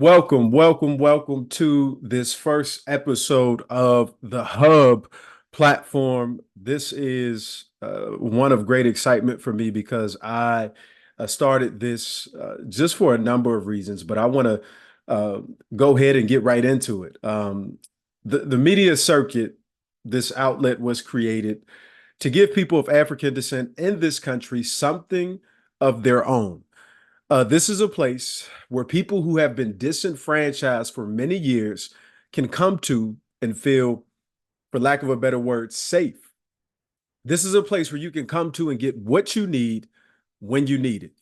Welcome to this first episode of the Hub platform. This is one of great excitement for me because I started this just for a number of reasons, but I want to uh, go ahead and get right into it. The media circuit, this outlet was created to give people of African descent in this country something of their own. This is a place where people who have been disenfranchised for many years can come to and feel, for lack of a better word, safe. This is a place where you can come to and get what you need when you need it.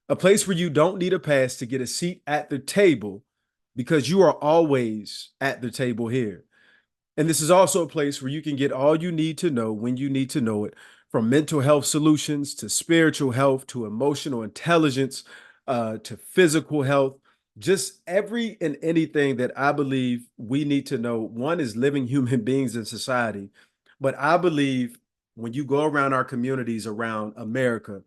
A place where you don't need a pass to get a seat at the table because you are always at the table here. And this is also a place where you can get all you need to know when you need to know it, from mental health solutions to spiritual health to emotional intelligence to physical health. Just every and anything that I believe we need to know. One is living human beings in society. But I believe when you go around our communities around America,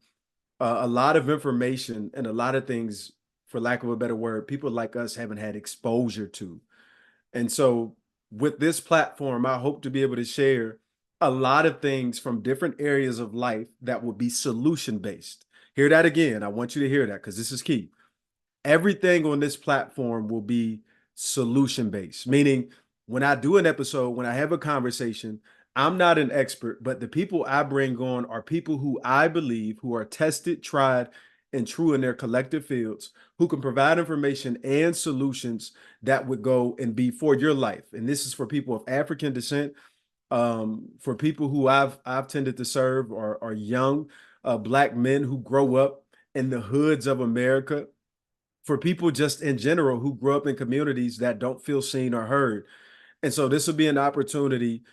a lot of information and a lot of things, for lack of a better word, people like us haven't had exposure to. And so with this platform, I hope to be able to share a lot of things from different areas of life that will be solution based. Hear that again. I want you to hear that because this is key. Everything on this platform will be solution based, meaning when I do an episode, when I have a conversation, I'm not an expert, but the people I bring on are people who I believe who are tested, tried, and true in their collective fields, who can provide information and solutions that would go and be for your life. And this is for people of African descent, for people who I've tended to serve are young Black men who grow up in the hoods of America, for people just in general who grew up in communities that don't feel seen or heard. And so this will be an opportunity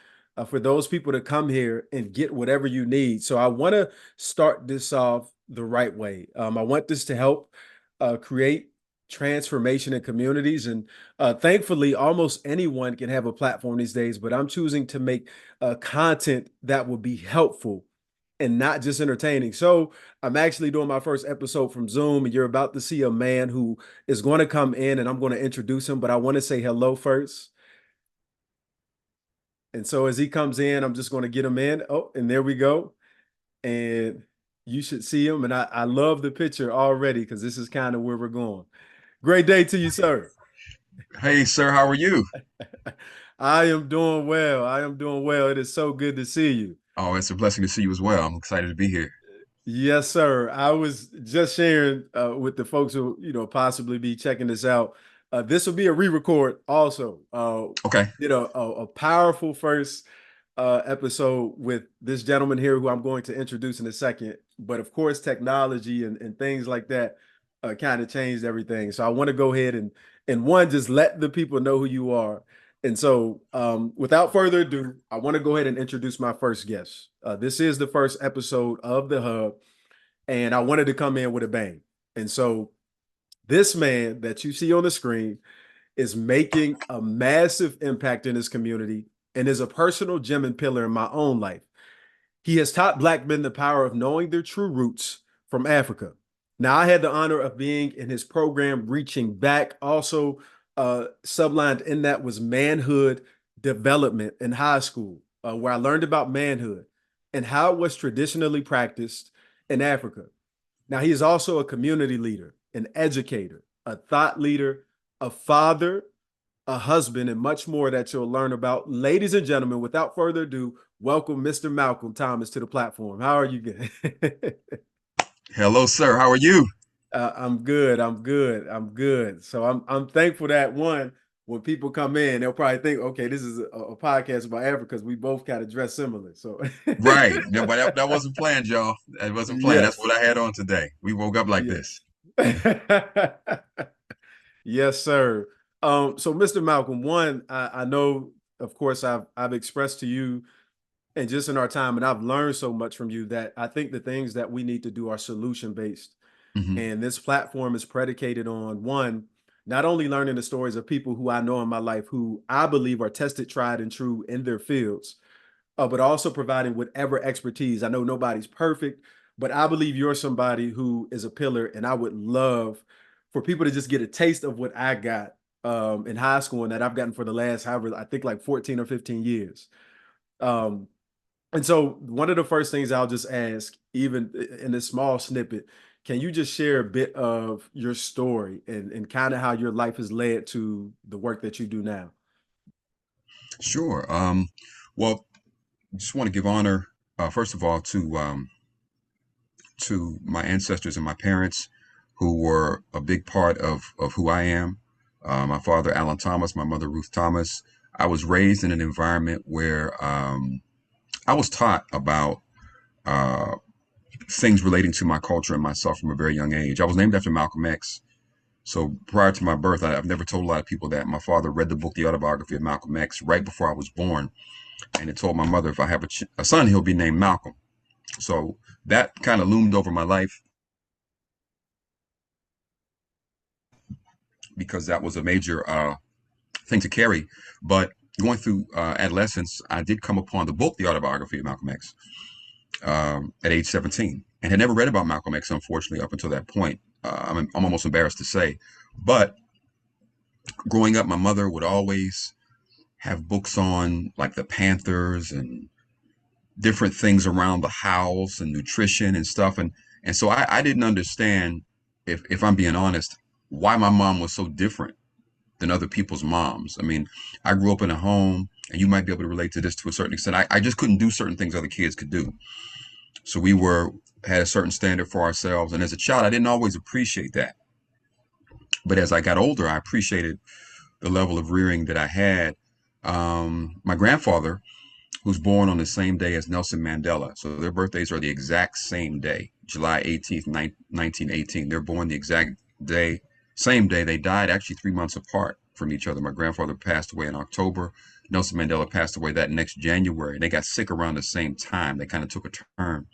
for those people to come here and get whatever you need. So I want to start this off the right way. I want this to help create transformation in communities. And thankfully, almost anyone can have a platform these days, but I'm choosing to make content that will be helpful and not just entertaining. So I'm actually doing my first episode from Zoom, and you're about to see a man who is going to come in and I'm going to introduce him, but I want to say hello first. And so as he comes in, I'm just going to get him in. Oh, and there we go. And you should see him. And I love the picture already because this is kind of where we're going. Great day to you, sir. Hey, sir, how are you? I am doing well. I am doing well. It is so good to see you. Oh, it's a blessing to see you as well. I'm excited to be here. Yes, sir. I was just sharing with the folks who, possibly be checking this out. This will be a re-record also. Okay. A powerful first episode with this gentleman here who I'm going to introduce in a second. But of course, technology and things like that kind of changed everything. So I want to go ahead and one, just let the people know who you are. And so without further ado, I want to go ahead and introduce my first guest. This is the first episode of the Hub, and I wanted to come in with a bang. And so this man that you see on the screen is making a massive impact in his community and is a personal gem and pillar in my own life. He has taught Black men the power of knowing their true roots from Africa. Now, I had the honor of being in his program, Reaching Back. Also, sublined in that was manhood development in high school, where I learned about manhood and how it was traditionally practiced in Africa. Now, he is also a community leader, an educator, a thought leader, a father, a husband, and much more that you'll learn about. Ladies and gentlemen, without further ado, welcome Mr. Malcolm Thomas to the platform. How are you? Hello, sir. How are you? I'm good. I'm good. I'm good. So I'm thankful that one, when people come in, they'll probably think, okay, this is a podcast about Africa because we both kind of dress similar. So Right. Yeah, but that wasn't planned, y'all. That wasn't planned. That's yes, what I had on today. We woke up like yes. this. Yes, sir. So Mr. Malcolm, one, I know, of course, I've expressed to you and just in our time, and I've learned so much from you that I think the things that we need to do are solution based. Hmm. And this platform is predicated on one, not only learning the stories of people who I know in my life who I believe are tested, tried, and true in their fields, but also providing whatever expertise. I know nobody's perfect, but I believe you're somebody who is a pillar, and I would love for people to just get a taste of what I got in high school and that I've gotten for the last, however, I think like 14 or 15 years. Um, and so one of the first things I'll just ask, even in this small snippet, can you just share a bit of your story and kind of how your life has led to the work that you do now? Sure. Well, just want to give honor, first of all, to my ancestors and my parents, who were a big part of who I am. My father, Alan Thomas, my mother, Ruth Thomas. I was raised in an environment where I was taught about uh, things relating to my culture and myself from a very young age. I was named after Malcolm X. So prior to my birth, I've never told a lot of people that my father read the book, The Autobiography of Malcolm X, right before I was born. And it told my mother, if I have a son, he'll be named Malcolm. So that kind of loomed over my life because that was a major thing to carry. But going through adolescence, I did come upon the book, The Autobiography of Malcolm X, at age 17, and had never read about Malcolm X, unfortunately, up until that point. I'm almost embarrassed to say. But growing up, my mother would always have books on like the Panthers and different things around the house and nutrition and stuff. And so I didn't understand, if I'm being honest, why my mom was so different than other people's moms. I mean, I grew up in a home, and you might be able to relate to this to a certain extent. I just couldn't do certain things other kids could do. So we had a certain standard for ourselves. And as a child, I didn't always appreciate that. But as I got older, I appreciated the level of rearing that I had. My grandfather, who's born on the same day as Nelson Mandela. So their birthdays are the exact same day, July 18th, 1918. They're born the exact day, same day. They died actually 3 months apart from each other. My grandfather passed away in October. Nelson Mandela passed away that next January. They got sick around the same time. They kind of took a turn.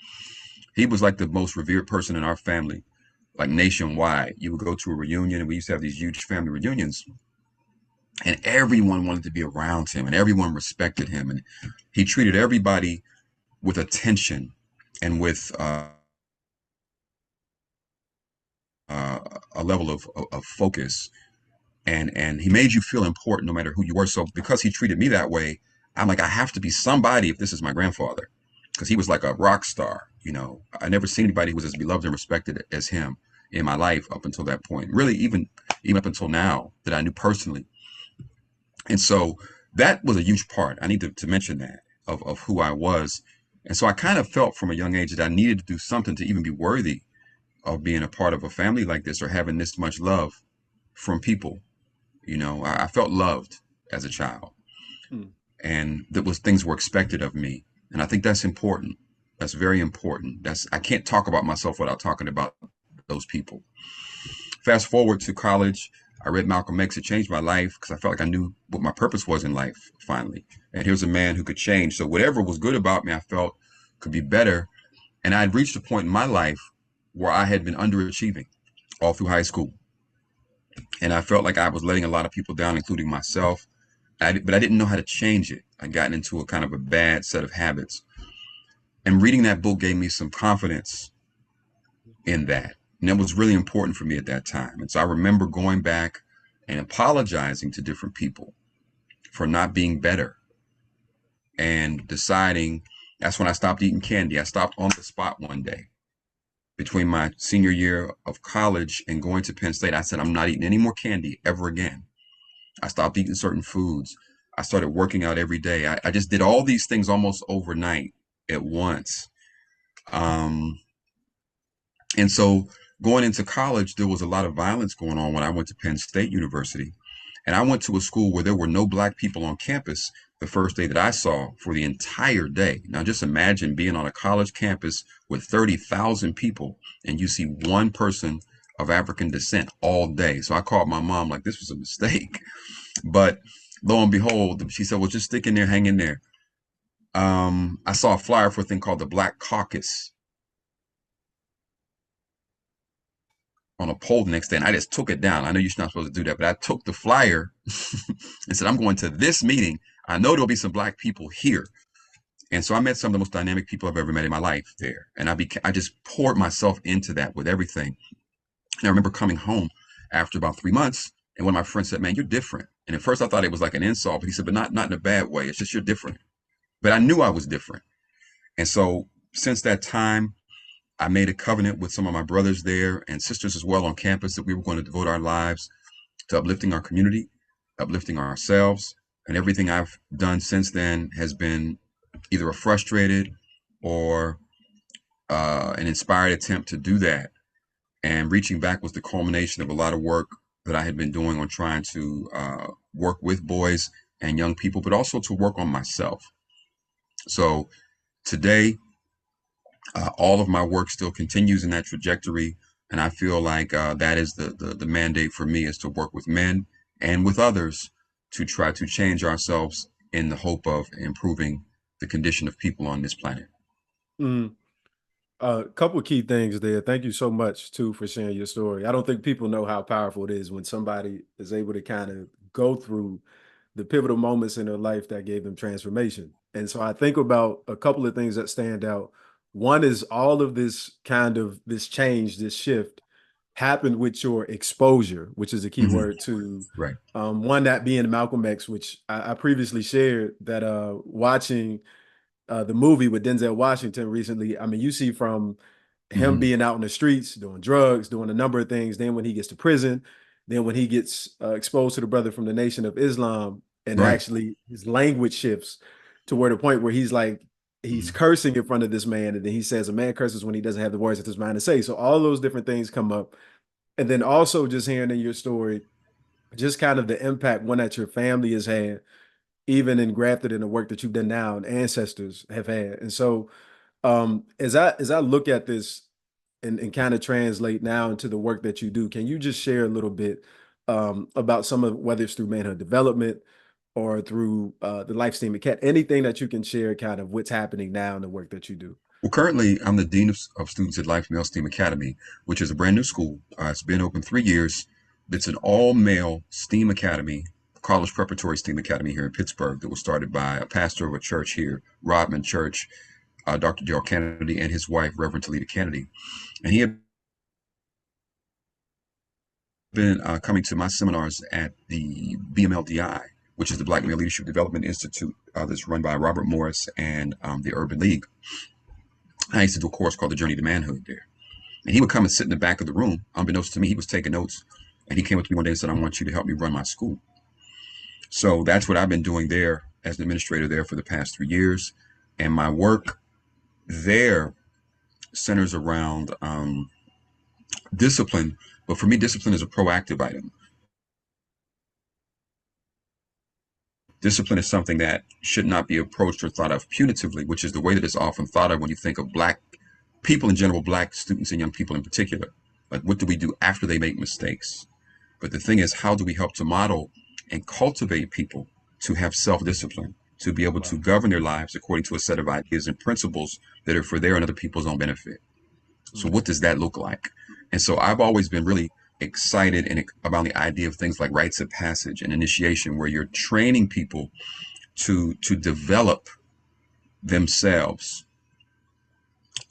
He was like the most revered person in our family, like nationwide. You would go to a reunion, and we used to have these huge family reunions, and everyone wanted to be around him, and everyone respected him, and he treated everybody with attention and with uh, a level of focus, and he made you feel important no matter who you were. So because he treated me that way, I'm like, I have to be somebody if this is my grandfather, because he was like a rock star. I never seen anybody who was as beloved and respected as him in my life up until that point. Really, even up until now that I knew personally. And so that was a huge part. I need to mention that of who I was. And so I kind of felt from a young age that I needed to do something to even be worthy of being a part of a family like this or having this much love from people. I felt loved as a child, Hmm. and that was things were expected of me. And I think that's important. That's very important. I can't talk about myself without talking about those people. Fast forward to college, I read Malcolm X. It changed my life because I felt like I knew what my purpose was in life finally. And here's a man who could change. So whatever was good about me, I felt could be better. And I had reached a point in my life where I had been underachieving all through high school. And I felt like I was letting a lot of people down, including myself. But I didn't know how to change it. I got into a kind of a bad set of habits. And reading that book gave me some confidence in that. And that was really important for me at that time. And so I remember going back and apologizing to different people for not being better and deciding. That's when I stopped eating candy. I stopped on the spot one day between my senior year of college and going to Penn State. I said, I'm not eating any more candy ever again. I stopped eating certain foods. I started working out every day. I just did all these things almost overnight at once. Um, And so going into college, there was a lot of violence going on when I went to Penn State University. And I went to a school where there were no black people on campus the first day that I saw for the entire day. Now, just imagine being on a college campus with 30,000 people and you see one person of African descent all day. So I called my mom like this was a mistake. But lo and behold, she said, well, just stick in there, hang in there. I saw a flyer for a thing called the Black Caucus on a pole the next day, and I just took it down. I know you're not supposed to do that, but I took the flyer and said, I'm going to this meeting. I know there'll be some black people here. And so I met some of the most dynamic people I've ever met in my life there. And I just poured myself into that with everything. And I remember coming home after about 3 months. And one of my friends said, "Man, you're different." And at first I thought it was like an insult, but he said, "But not in a bad way. It's just you're different." But I knew I was different. And so since that time, I made a covenant with some of my brothers there and sisters as well on campus that we were going to devote our lives to uplifting our community, uplifting ourselves. And everything I've done since then has been either a frustrated or an inspired attempt to do that. And reaching back was the culmination of a lot of work that I had been doing on trying to work with boys and young people, but also to work on myself. So today, all of my work still continues in that trajectory. And I feel like that is the mandate for me, is to work with men and with others to try to change ourselves in the hope of improving the condition of people on this planet. Mm. A couple of key things there. Thank you so much too for sharing your story. I don't think people know how powerful it is when somebody is able to kind of go through the pivotal moments in their life that gave them transformation. And so I think about a couple of things that stand out. One is all of this kind of this change, this shift happened with your exposure, which is a key Hmm. word to Right. one that being Malcolm X, which I previously shared that watching the movie with Denzel Washington recently. I mean, you see from him Hmm. being out in the streets, doing drugs, doing a number of things. Then when he gets to prison, then when he gets exposed to the brother from the Nation of Islam, and Right. actually his language shifts to where the point where he's like, he's Hmm. cursing in front of this man, and then he says a man curses when he doesn't have the words of his mind to say. So all those different things come up. And then also just hearing in your story, just kind of the impact one that your family has had, even engrafted in the work that you've done now and ancestors have had. And so as I look at this and kind of translate now into the work that you do, can you just share a little bit about some of whether it's through manhood development or through the Life Steam Academy, anything that you can share kind of what's happening now in the work that you do? Well, currently, I'm the Dean of Students at Life Male STEAM Academy, which is a brand new school. It's been open 3 years. It's an all male STEAM academy, college preparatory STEAM academy here in Pittsburgh, that was started by a pastor of a church here, Rodman Church, Dr. Dale Kennedy, and his wife, Reverend Talita Kennedy. And he had been coming to my seminars at the BMLDI, which is the Black Male Leadership Development Institute, that's run by Robert Morris and the Urban League. I used to do a course called The Journey to Manhood there. And he would come and sit in the back of the room. Unbeknownst to me, he was taking notes. And he came up to me one day and said, "I want you to help me run my school." So that's what I've been doing there as an administrator there for the past 3 years. And my work there centers around discipline. But for me, discipline is a proactive item. Discipline is something that should not be approached or thought of punitively, which is the way that it's often thought of when you think of Black people in general, Black students and young people in particular. Like, what do we do after they make mistakes? But the thing is, how do we help to model and cultivate people to have self-discipline, to be able to Wow. govern their lives according to a set of ideas and principles that are for their and other people's own benefit? So Mm. what does that look like? And so I've always been really excited about the idea of things like rites of passage and initiation, where you're training people to develop themselves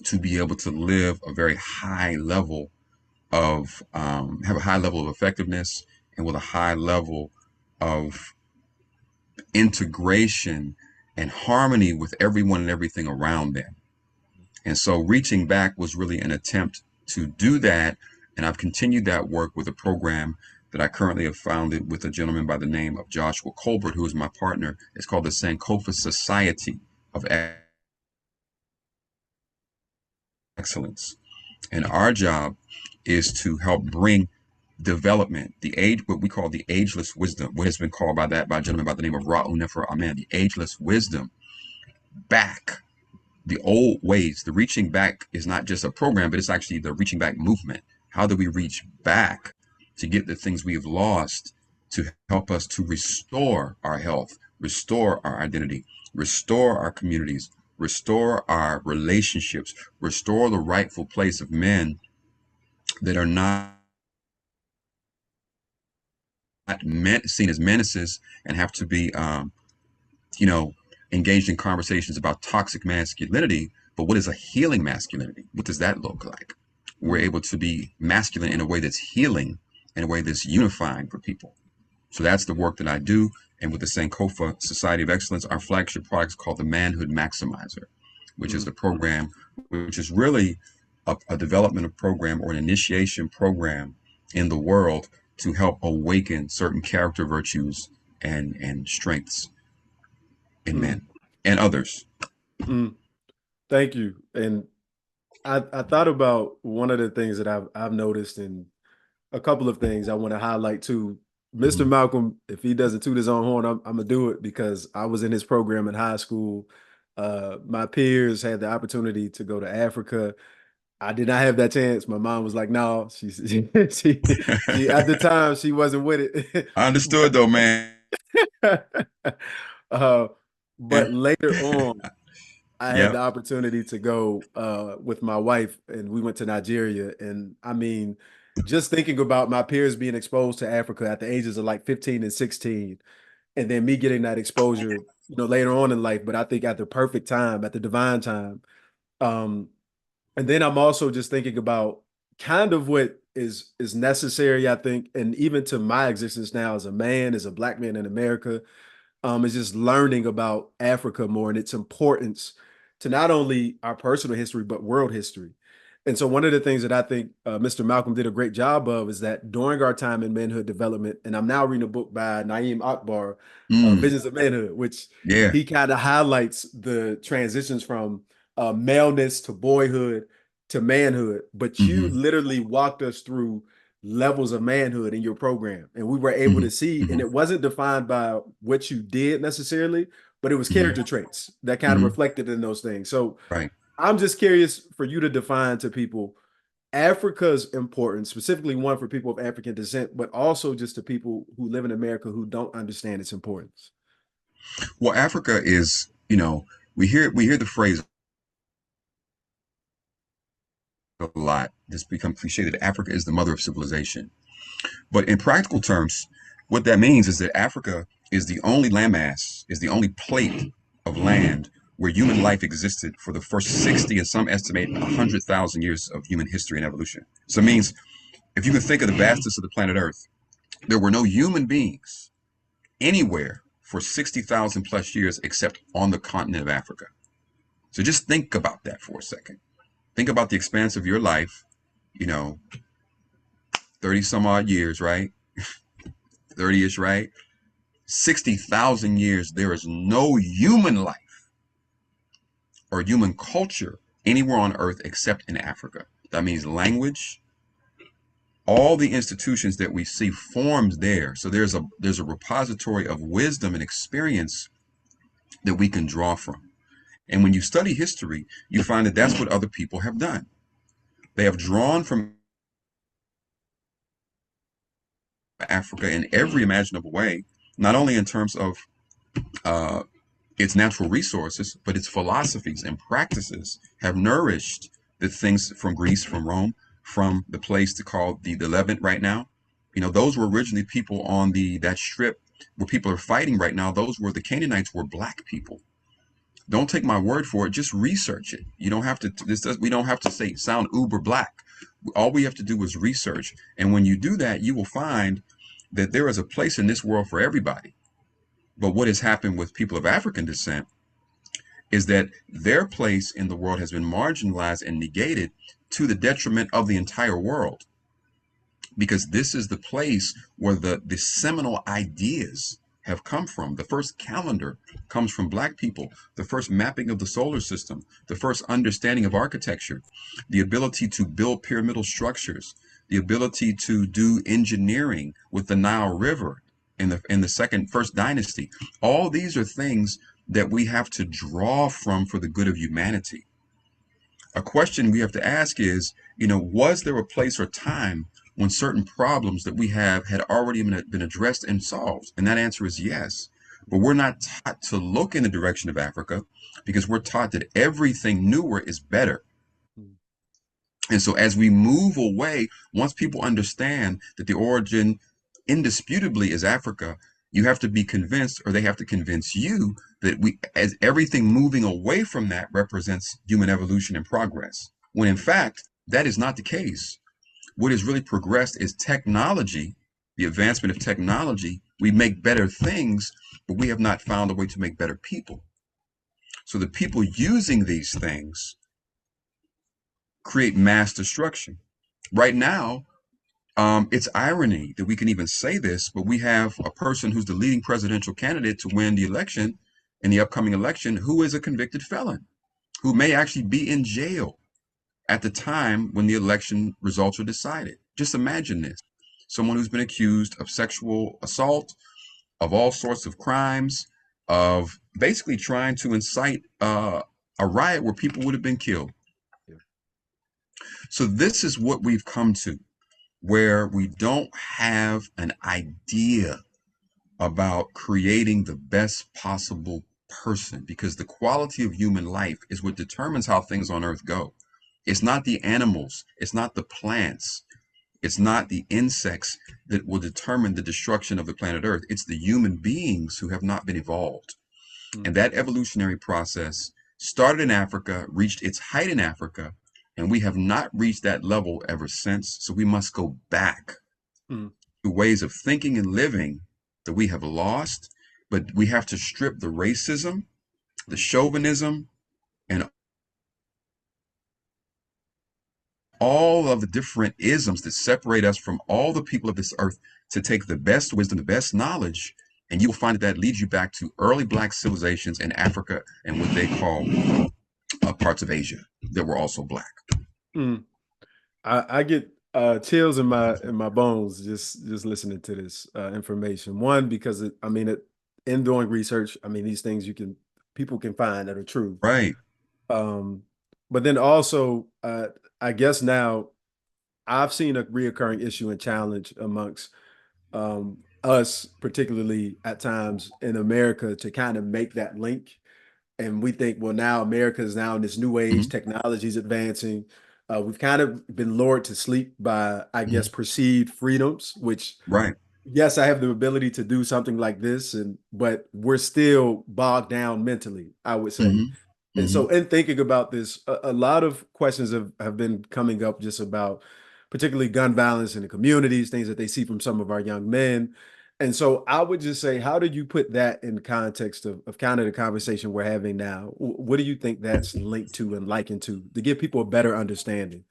to be able to live a very high level of have a high level of effectiveness, and with a high level of integration and harmony with everyone and everything around them. And so reaching back was really an attempt to do that. And I've continued that work with a program that I currently have founded with a gentleman by the name of Joshua Colbert, who is my partner. It's called the Sankofa Society of Excellence. And our job is to help bring development, what we call the ageless wisdom, what has been called by a gentleman by the name of Ra'u Nefer Amen, the ageless wisdom, back. The old ways. The reaching back is not just a program, but it's actually the reaching back movement. How do we reach back to get the things we have lost, to help us to restore our health, restore our identity, restore our communities, restore our relationships, restore the rightful place of men that are not seen as menaces and have to be, you know, engaged in conversations about toxic masculinity. But what is a healing masculinity? What does that look like? We're Mm. able to be masculine in a way that's healing in a way that's unifying for people. So that's the work that I do. And with the Sankofa Society of Excellence, our flagship product is called the Manhood Maximizer, which is Mm, the program, which is really a development program or an initiation program in the world to help awaken certain character virtues and strengths in mm, men and others. mm. Thank you. And I thought about one of the things that I've noticed, and a couple of things I want to highlight too. Mr. Mhm. Malcolm, if he doesn't toot his own horn, I'm gonna do it because I was in his program in high school. My peers had the opportunity to go to Africa. I did not have that chance. My mom was like, "No," she at the time she wasn't with it. I understood though, man. uh, but later on, I had the Yep. opportunity to go with my wife, and we went to Nigeria. And I mean, just thinking about my peers being exposed to Africa at the ages of like 15 and 16, and then me getting that exposure, later on in life, but I think at the perfect time, at the divine time. Um, and then I'm also just thinking about kind of what is necessary, I think, and even to my existence now as a man, as a black man in America, is just learning about Africa more and its importance to not only our personal history, but world history. And so one of the things that I think Mr. Malcolm did a great job of is that during our time in manhood development, and I'm now reading a book by Naeem Akbar, Mm, Visions of Manhood, which yeah. he kind of highlights the transitions from maleness to boyhood to manhood. But you Hmm. literally walked us through levels of manhood in your program. And we were able Hmm. to see, and Hmm. it wasn't defined by what you did necessarily, but it was Hmm. character traits that kind of Hmm. reflected in those things. So Right. I'm just curious for you to define to people Africa's importance, specifically one for people of African descent, but also just to people who live in America who don't understand its importance. Well, Africa is, we hear the phrase a lot. It's become cliche that Africa is the mother of civilization. But in practical terms, what that means is that Africa is the only landmass, is the only plate of land where human life existed for the first 60 and some estimate 100,000 years of human history and evolution. So it means if you can think of the vastness of the planet Earth, there were no human beings anywhere for 60,000 plus years except on the continent of Africa. So just think about that for a second. Think about the expanse of your life, you know, 30 some odd years, right? 30ish, right? 60,000 years, there is no human life or human culture anywhere on earth except in Africa. That means language, all the institutions that we see formed there. So there's a repository of wisdom and experience that we can draw from. And when you study history, you find that that's what other people have done. They have drawn from Africa in every imaginable way, not only in terms of uh, its natural resources, but its philosophies and practices have nourished the things from Greece, from Rome, from the place to call the Levant right now. Those were originally people on that strip where people are fighting right now. Those were the Canaanites were black people. Don't take my word for it. Just research it. You don't have to. We don't have to say sound uber black. All we have to do is research, and when you do that, you will find that there is a place in this world for everybody. But what has happened with people of African descent is that their place in the world has been marginalized and negated to the detriment of the entire world. Because this is the place where the seminal ideas have come from. The first calendar comes from black people, the first mapping of the solar system, the first understanding of architecture, the ability to build pyramidal structures, the ability to do engineering with the Nile River in the first dynasty. All these are things that we have to draw from for the good of humanity. A question we have to ask is, was there a place or time when certain problems that we have had already been addressed and solved? And that answer is yes. But we're not taught to look in the direction of Africa because we're taught that everything newer is better. Mm, And so as we move away, once people understand that the origin indisputably is Africa, you have to be convinced, or they have to convince you that as everything moving away from that represents human evolution and progress. When in fact, that is not the case. What has really progressed is technology, the advancement of technology. We make better things, but we have not found a way to make better people. So the people using these things create mass destruction. Right now, it's irony that we can even say this, but we have a person who's the leading presidential candidate to win the election in the upcoming election who is a convicted felon, who may actually be in jail at the time when the election results are decided. Just imagine this. Someone who's been accused of sexual assault, of all sorts of crimes, of basically trying to incite a riot where people would have been killed. Yeah. So this is what we've come to, where we don't have an idea about creating the best possible person, because the quality of human life is what determines how things on earth go. It's not the animals, it's not the plants, it's not the insects that will determine the destruction of the planet Earth. It's the human beings who have not been evolved. And Mm, that evolutionary process started in Africa, reached its height in Africa, and we have not reached that level ever since. So we must go back mm, to ways of thinking and living that we have lost, but we have to strip the racism, the mm, chauvinism, and all of the different isms that separate us from all the people of this earth, to take the best wisdom, the best knowledge, and you will find that that leads you back to early black civilizations in Africa and what they call parts of Asia that were also black. mm. I get chills in my bones just listening to this information. One, because I mean in doing research, I mean these things people can find that are true. Right. Um, but then also I guess now I've seen a reoccurring issue and challenge amongst us, particularly at times in America, to kind of make that link. And we think, well, now America is now in this new age, Mm-hmm. technology is advancing. We've kind of been lured to sleep by, I guess, Mm-hmm. perceived freedoms, which, Right. yes, I have the ability to do something like this, but we're still bogged down mentally, I would say. Mm-hmm. And Mm-hmm. so, in thinking about this, a lot of questions have been coming up just about particularly gun violence in the communities, things that they see from some of our young men. And so, I would just say, how do you put that in context of kind of the conversation we're having now? What do you think that's linked to and likened to give people a better understanding?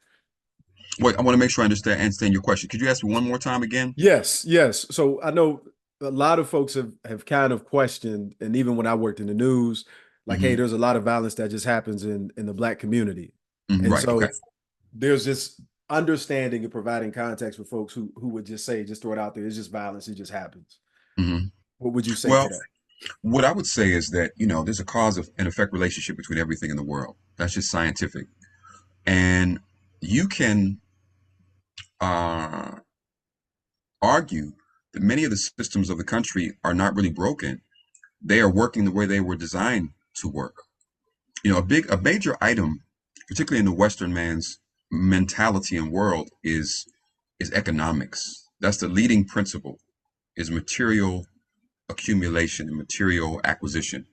Wait, I want to make sure I understand your question. Could you ask me one more time again? Yes, yes. So I know a lot of folks have kind of questioned, and even when I worked in the news, like, hey, Mm-hmm. there's a lot of violence that just happens in the Black community. Mm-hmm. And Right. Okay. so there's this understanding and providing context for folks who would just say, just throw it out there, it's just violence, it just happens. Mm-hmm. What would you say to Well, that? what I would say is that, there's a cause of and effect relationship between everything in the world. That's just scientific. And you can uh, argue that many of the systems of the country are not really broken. They are working the way they were designed to work. A major item, particularly in the Western man's mentality and world, is economics. That's the leading principle, is material accumulation and material acquisition.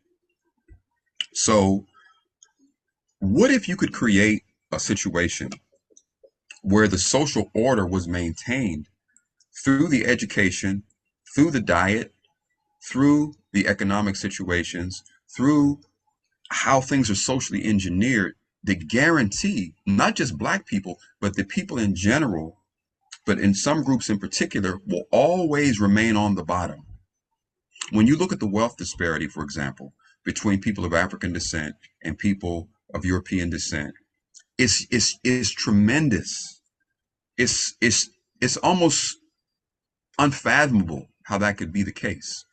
So what if you could create a situation where the social order was maintained through the education, through the diet, through the economic situations, through how things are socially engineered that guarantee not just black people, but the people in general, but in some groups in particular, will always remain on the bottom. When you look at the wealth disparity, for example, between people of African descent and people of European descent, it's tremendous. It's almost unfathomable how that could be the case.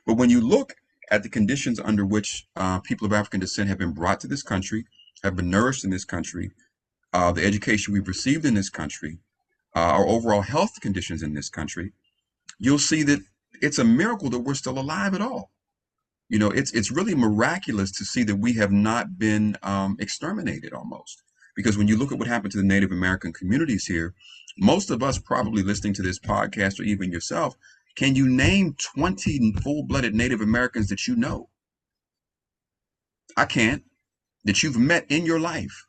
But when you look at the conditions under which people of African descent have been brought to this country, have been nourished in this country, the education we've received in this country, our overall health conditions in this country, you'll see that it's a miracle that we're still alive at all. It's really miraculous to see that we have not been exterminated almost. Because when you look at what happened to the Native American communities here, most of us probably listening to this podcast, or even yourself, can you name 20 full-blooded Native Americans that you know? I can't, that you've met in your life.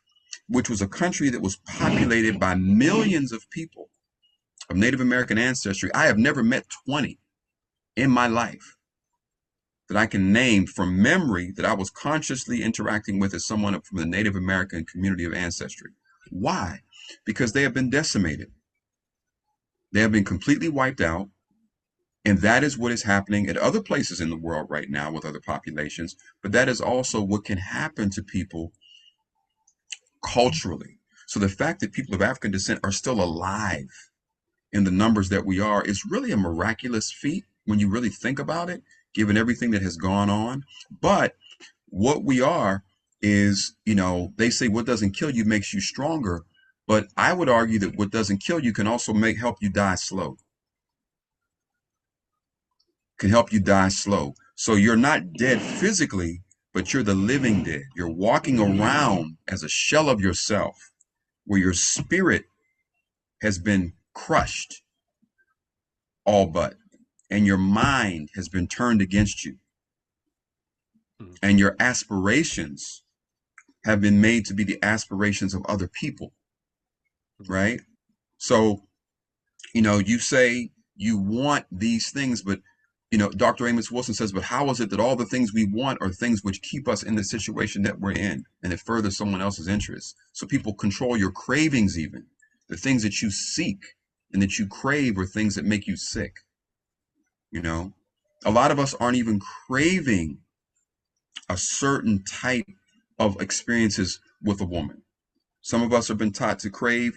which was a country that was populated by millions of people of Native American ancestry. I have never met 20 in my life that I can name from memory that I was consciously interacting with as someone from the Native American community of ancestry. Why? Because they have been decimated. They have been completely wiped out. And that is what is happening at other places in the world right now with other populations. But that is also what can happen to people culturally. So the fact that people of African descent are still alive in the numbers that we are is really a miraculous feat when you really think about it, given everything that has gone on. But what we are is, they say what doesn't kill you makes you stronger. But I would argue that what doesn't kill you can also help you die slow. Can help you die slow. So you're not dead physically, but you're the living dead. You're walking around as a shell of yourself, where your spirit has been crushed, all but, and your mind has been turned against you, Mhm. and your aspirations have been made to be the aspirations of other people, Mhm. right? So, you say you want these things, but Dr. Amos Wilson says, but how is it that all the things we want are things which keep us in the situation that we're in and it furthers someone else's interests? So people control your cravings, even the things that you seek and that you crave are things that make you sick. You know, a lot of us aren't even craving a certain type of experiences with a woman. Some of us have been taught to crave,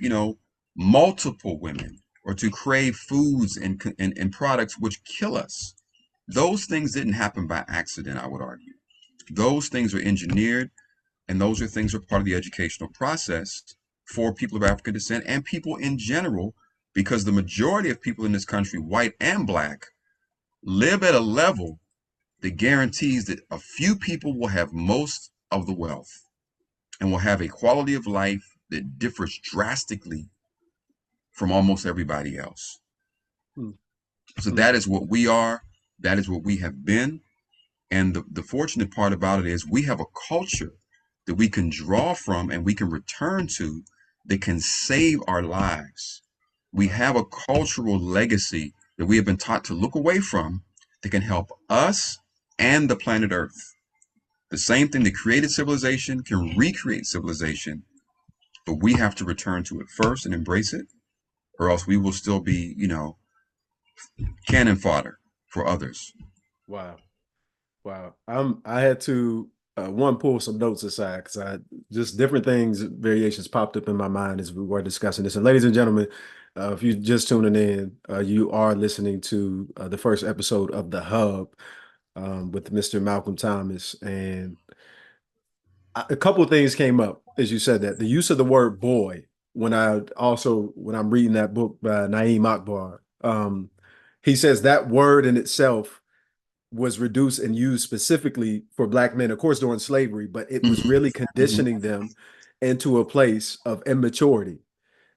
multiple women or to crave foods and products which kill us. Those things didn't happen by accident, I would argue. Those things are engineered, and those are things that are part of the educational process for people of African descent and people in general, because the majority of people in this country, white and black, live at a level that guarantees that a few people will have most of the wealth and will have a quality of life that differs drastically from almost everybody else. Mhm. So Mhm. that is what we are. That is what we have been. And the fortunate part about it is we have a culture that we can draw from and we can return to that can save our lives. We Wow. have a cultural legacy that we have been taught to look away from that can help us and the planet Earth. The same thing that created civilization can recreate civilization, but we have to return to it first and embrace it, or else we will still be, cannon fodder for others. Wow. Wow. I had to one pull some notes aside because I just different things, variations popped up in my mind as we were discussing this. And ladies and gentlemen, if you're just tuning in, you are listening to the first episode of The Hub with Mr. Malcolm Thomas. And a couple of things came up as you said that. The use of the word boy when I'm reading that book by Naeem Akbar, he says that word in itself was reduced and used specifically for black men, of course, during slavery, but it was Mm-hmm, really mm-hmm, conditioning them into a place of immaturity.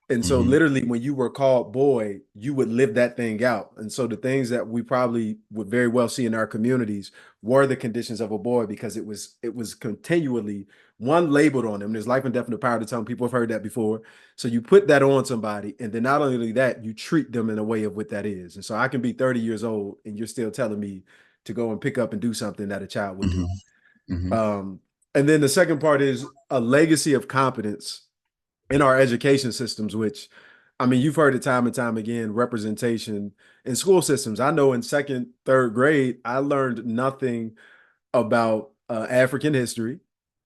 And so mm-hmm. literally when you were called boy, you would live that thing out. And so the things that we probably would very well see in our communities were the conditions of a boy because it was continually one labeled on them. There's life and death in the power of the tongue. People have heard that before. So you put that on somebody, and then not only that, you treat them in a way of what that is. And so I can be 30 years old and you're still telling me to go and pick up and do something that a child would do. Mm-hmm. Mm-hmm. Um, and then the second part is a legacy of competence in our education systems, which I mean, you've heard it time and time again, representation in school systems. I know in second, third grade, I learned nothing about African history.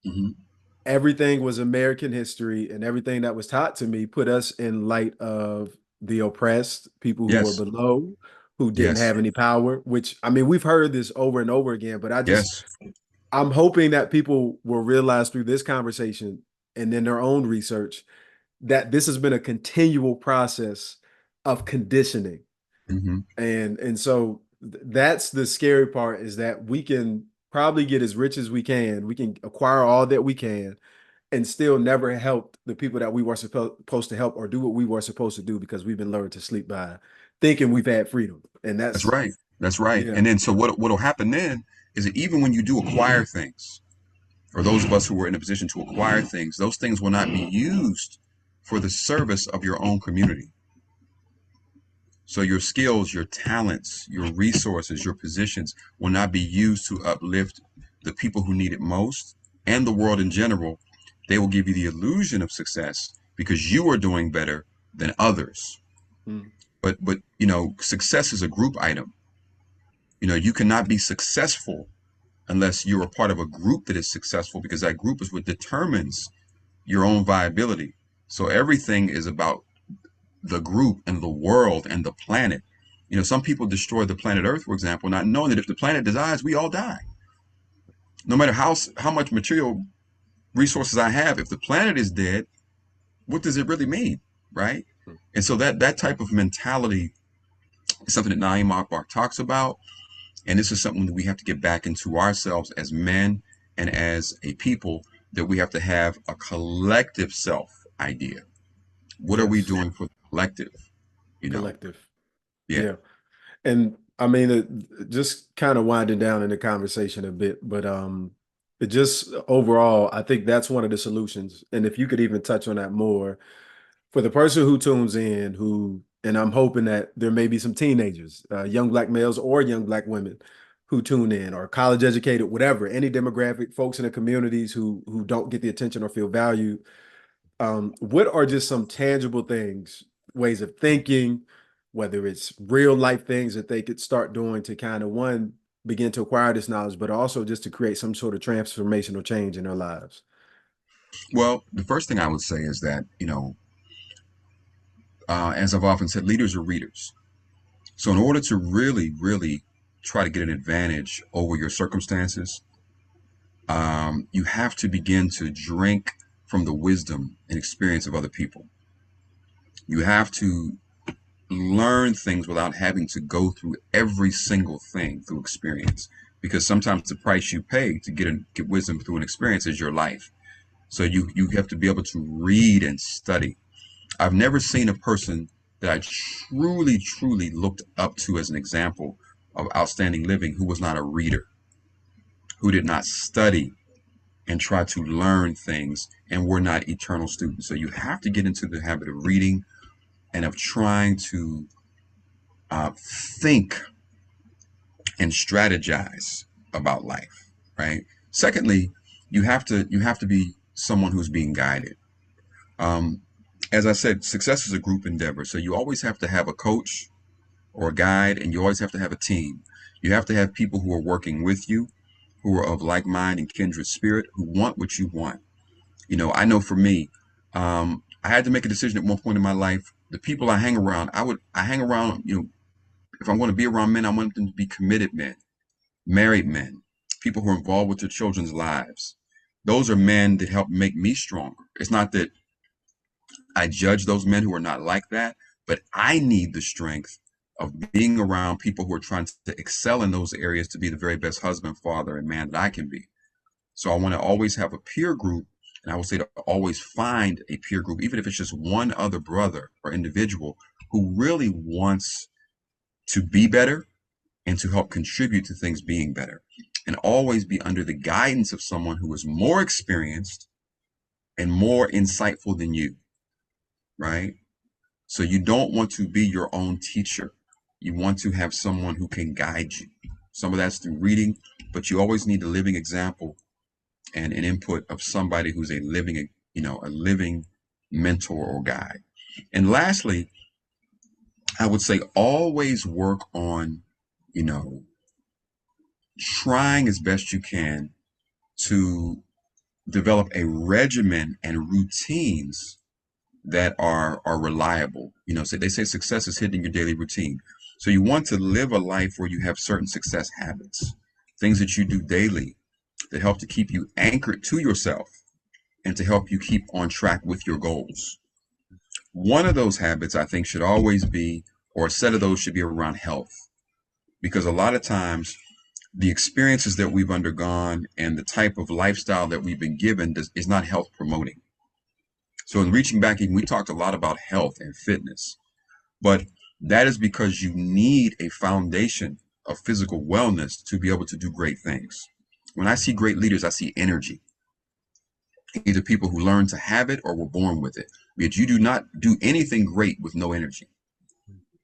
Mm-hmm. Everything was American history, and everything that was taught to me put us in light of the oppressed, people who were Yes. below, who didn't Yes. have any power, which I mean, we've heard this over and over again, but Yes. I'm hoping that people will realize through this conversation and then their own research that this has been a continual process of conditioning. Mm-hmm. And so that's the scary part is that we can probably get as rich as we can acquire all that we can, and still never help the people that we were supposed to help or do what we were supposed to do because we've been learned to sleep by thinking we've had freedom. And That's that's, right. That's right. yeah. And then so what'll happen then is that even when you do acquire things, or those of us who are in a position to acquire things, those things will not be used for the service of your own community. So your skills, your talents, your resources, your positions will not be used to uplift the people who need it most and the world in general. They will give you the illusion of success because you are doing better than others. Mm. But success is a group item. You cannot be successful unless you're a part of a group that is successful, because that group is what determines your own viability. So everything is about the group and the world and the planet. Some people destroy the planet Earth, for example, not knowing that if the planet dies, we all die. No matter how much material resources I have, if the planet is dead, what does it really mean, right? And so that type of mentality is something that Naeem Akbar talks about, and this is something that we have to get back into ourselves as men and as a people, that we have to have a collective self idea. What are we Yes. doing for the collective? You know, Collective. yeah. Yeah. And I mean, just kind of winding down in the conversation a bit, but it just overall, I think that's one of the solutions. And if you could even touch on that more for the person who tunes in, and I'm hoping that there may be some teenagers, young Black males or young Black women who tune in, or college educated, whatever, any demographic, folks in the communities who don't get the attention or feel valued. What are just some tangible things, ways of thinking, whether it's real life things that they could start doing to kind of, one, begin to acquire this knowledge, but also just to create some sort of transformational change in their lives? Well, the first thing I would say is that, as I've often said, leaders are readers. So in order to really, really try to get an advantage over your circumstances, you have to begin to drink from the wisdom and experience of other people. You have to learn things without having to go through every single thing through experience, because sometimes the price you pay to get wisdom through an experience is your life. So you have to be able to read and study. I've never seen a person that I truly, truly looked up to as an example of outstanding living who was not a reader, who did not study and try to learn things, and were not eternal students. So you have to get into the habit of reading and of trying to think and strategize about life, right? Secondly, you have to be someone who's being guided. Um, as I said, success is a group endeavor, so you always have to have a coach or a guide, and you always have to have a team. You have to have people who are working with you, who are of like mind and kindred spirit, who want what you want. I know for me, I had to make a decision at one point in my life. The people I hang around, I hang around. If I'm going to be around men, I want them to be committed men, married men, people who are involved with their children's lives. Those are men that help make me stronger. It's not that I judge those men who are not like that, but I need the strength of being around people who are trying to excel in those areas to be the very best husband, father, and man that I can be. So I want to always have a peer group, and I will say to always find a peer group, even if it's just one other brother or individual who really wants to be better and to help contribute to things being better. And always be under the guidance of someone who is more experienced and more insightful than you, right? So you don't want to be your own teacher. You want to have someone who can guide you. Some of that's through reading, but you always need a living example and an input of somebody who's a living mentor or guide. And lastly, I would say always work on, you know, trying as best you can to develop a regimen and routines that are reliable. So they say success is hidden in your daily routine. So you want to live a life where you have certain success habits, things that you do daily that help to keep you anchored to yourself and to help you keep on track with your goals. One of those habits I think should always be, or a set of those should be around health, because a lot of times the experiences that we've undergone and the type of lifestyle that we've been given is not health promoting. So in reaching back, we talked a lot about health and fitness, but that is because you need a foundation of physical wellness to be able to do great things. When I see great leaders, I see energy. either people who learn to have it or were born with it. Yet you do not do anything great with no energy.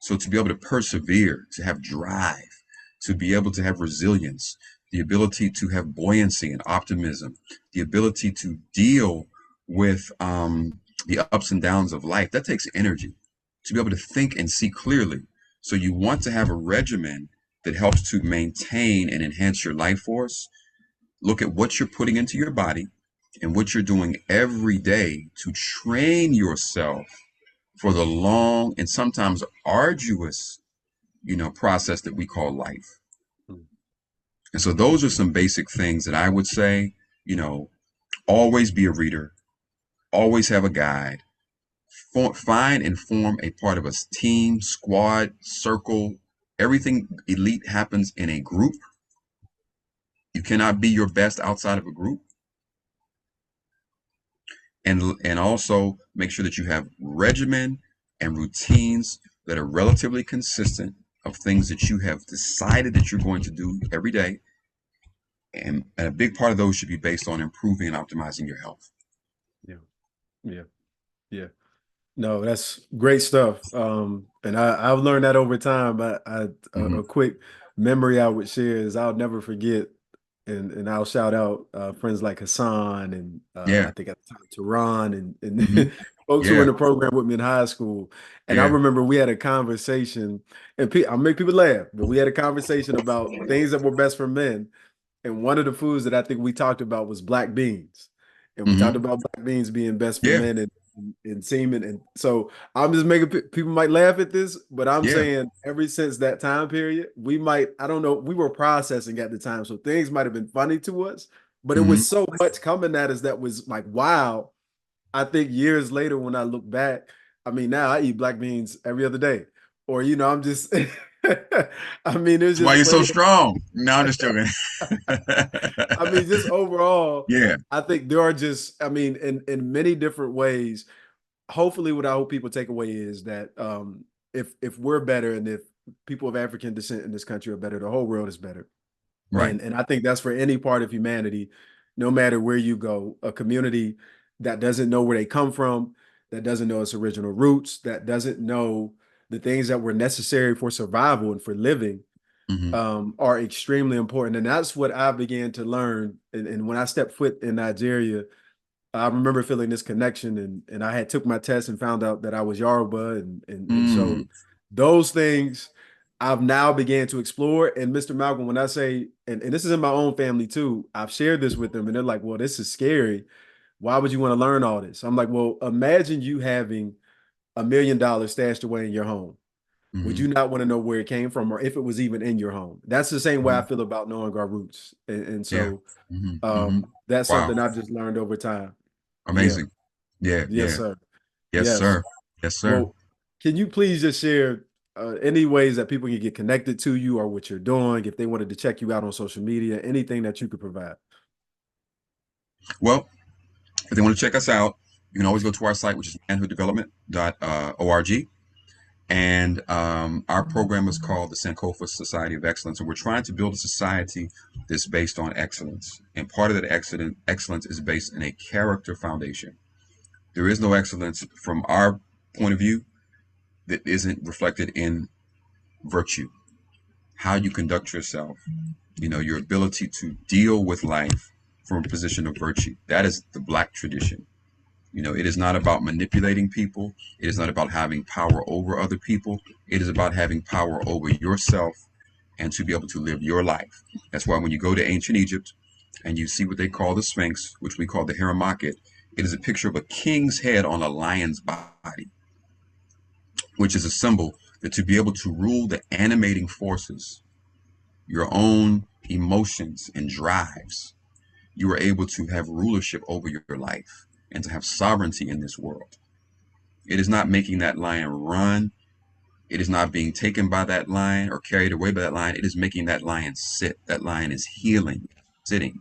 So to be able to persevere, to have drive, to be able to have resilience, the ability to have buoyancy and optimism, the ability to deal with the ups and downs of life, that takes energy. To be able to think and see clearly. So you want to have a regimen that helps to maintain and enhance your life force. Look at what you're putting into your body and what you're doing every day to train yourself for the long and sometimes arduous, process that we call life. Mm. And so those are some basic things that I would say, you know, always be a reader, always have a guide, find and form a part of a team, squad, circle. Everything elite happens in a group. You cannot be your best outside of a group. And also make sure that you have regimen and routines that are relatively consistent of things that you have decided that you're going to do every day. And a big part of those should be based on improving and optimizing your health. Yeah. Yeah. Yeah. No, that's great stuff. And I've learned that over time. But Hmm. a quick memory I would share is I'll never forget, and I'll shout out friends like Hassan and I Yeah. think at the time Tehran Hmm. and folks who were in Yeah. the program with me in high school. And I Yeah. remember we had a conversation, and I'll make people laugh, but we had a conversation about things that were best for men. And one of the foods that I think we talked about was black beans. And we talked Hmm. about black beans being best for Yeah. men and semen. And so I'm just making people might laugh at this, but I'm Yeah. saying ever since that time period, we might, I don't know, we were processing at the time. So things might have been funny to us, but it was Hmm. so much coming at us that was like, wow. I think years later, when I look back, I mean, now I eat black beans every other day. Or, I'm just, I mean, it's That's why just you're so funny. strong. No, I'm just joking. I mean, just overall, Yeah. I think there are just, I mean, in many different ways. Hopefully, what I hope people take away is that if we're better and if people of African descent in this country are better, the whole world is better. Right. And I think that's for any part of humanity, no matter where you go, a community that doesn't know where they come from, that doesn't know its original roots, that doesn't know the things that were necessary for survival and for living Hmm. are extremely important. And that's what I began to learn. And when I stepped foot in Nigeria, I remember feeling this connection, and I had took my test and found out that I was Yoruba, and so Mm. those things I've now began to explore. And Mr. Malcolm, when I say, and this is in my own family too, I've shared this with them, and they're like, "Well, this is scary. Why would you want to learn all this?" I'm like, "Well, imagine you having $1 million stashed away in your home. Would Hmm. you not want to know where it came from, or if it was even in your home?" That's the same way I Hmm. feel about knowing our roots, and Yeah. so Hmm. Hmm. that's Wow. something I've just learned over time. Yeah. Amazing. Yeah. Yes, Yeah. sir. Yes, Yes. sir. Yes, sir. Well, can you please just share any ways that people can get connected to you or what you're doing, if they wanted to check you out on social media, anything that you could provide? Well, if they want to check us out, you can always go to our site, which is manhooddevelopment.org. And our program is called the Sankofa Society of Excellence. And we're trying to build a society that's based on excellence. And part of that excellence is based in a character foundation. There is no excellence from our point of view that isn't reflected in virtue, how you conduct yourself, your ability to deal with life from a position of virtue. That is the Black tradition. It is not about manipulating people. It is not about having power over other people. It is about having power over yourself and to be able to live your life. That's why when you go to ancient Egypt and you see what they call the Sphinx, which we call the Hieroglyphic, it is a picture of a king's head on a lion's body, which is a symbol that to be able to rule the animating forces, your own emotions and drives, you are able to have rulership over your life and to have sovereignty in this world. It is not making that lion run. It is not being taken by that lion or carried away by that lion. It is making that lion sit. That lion is healing, sitting.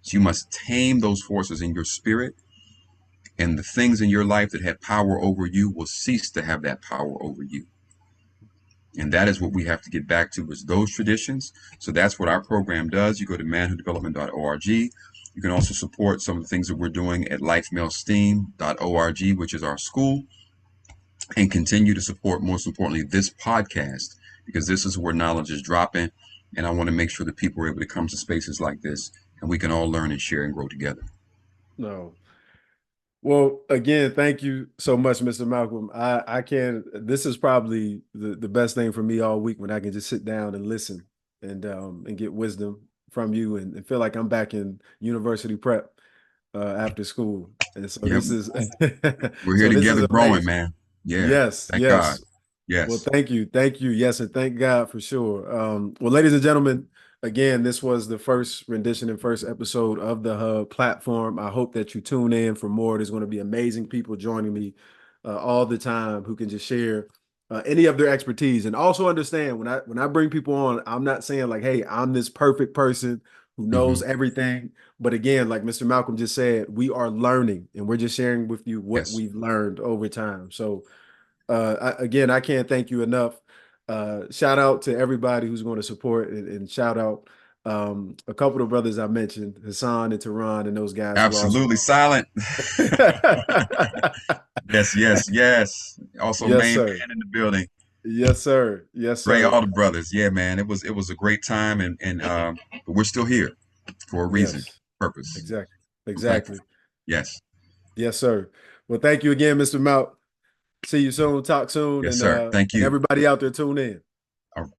So you must tame those forces in your spirit, and the things in your life that had power over you will cease to have that power over you. And that is what we have to get back to, is those traditions. So that's what our program does. You go to manhooddevelopment.org. You can also support some of the things that we're doing at lifemailsteam.org, which is our school, and continue to support, most importantly, this podcast, because this is where knowledge is dropping. And I want to make sure that people are able to come to spaces like this and we can all learn and share and grow together. No. Well, again, thank you so much, Mr. Malcolm. I can this is probably the best thing for me all week when I can just sit down and listen and get wisdom from you and feel like I'm back in university prep after school. And so Yep. this is We're here so this is together growing, amazing. man. Yeah. Yes, Thank God. yes. Well, Yes. thank you. Thank you. Yes, and thank God for sure. Well, ladies and gentlemen, again, this was the first rendition and first episode of the Hub platform. I hope that you tune in for more. There's going to be amazing people joining me all the time who can just share any of their expertise and also understand when I bring people on, I'm not saying like, hey, I'm this perfect person who knows Hmm. everything. But again, like Mr. Malcolm just said, we are learning and we're just sharing with you what Yes. we've learned over time. So again, I can't thank you enough. Shout out to everybody who's going to support and shout out a couple of brothers I mentioned, Hassan and Tehran and those guys who also. Absolutely silent. Yes, yes, yes. Also, Yes, main sir. man in the building. Yes, sir. Yes, Ray, sir. all the brothers. Yeah, man. It was a great time, and but we're still here for a reason, Yes, purpose. exactly. I'm thankful. Exactly. Yes, Yes, sir. Well, thank you again, Mr. Mount. See you soon. Talk soon. yes, sir. Thank And you. everybody out there, tune in.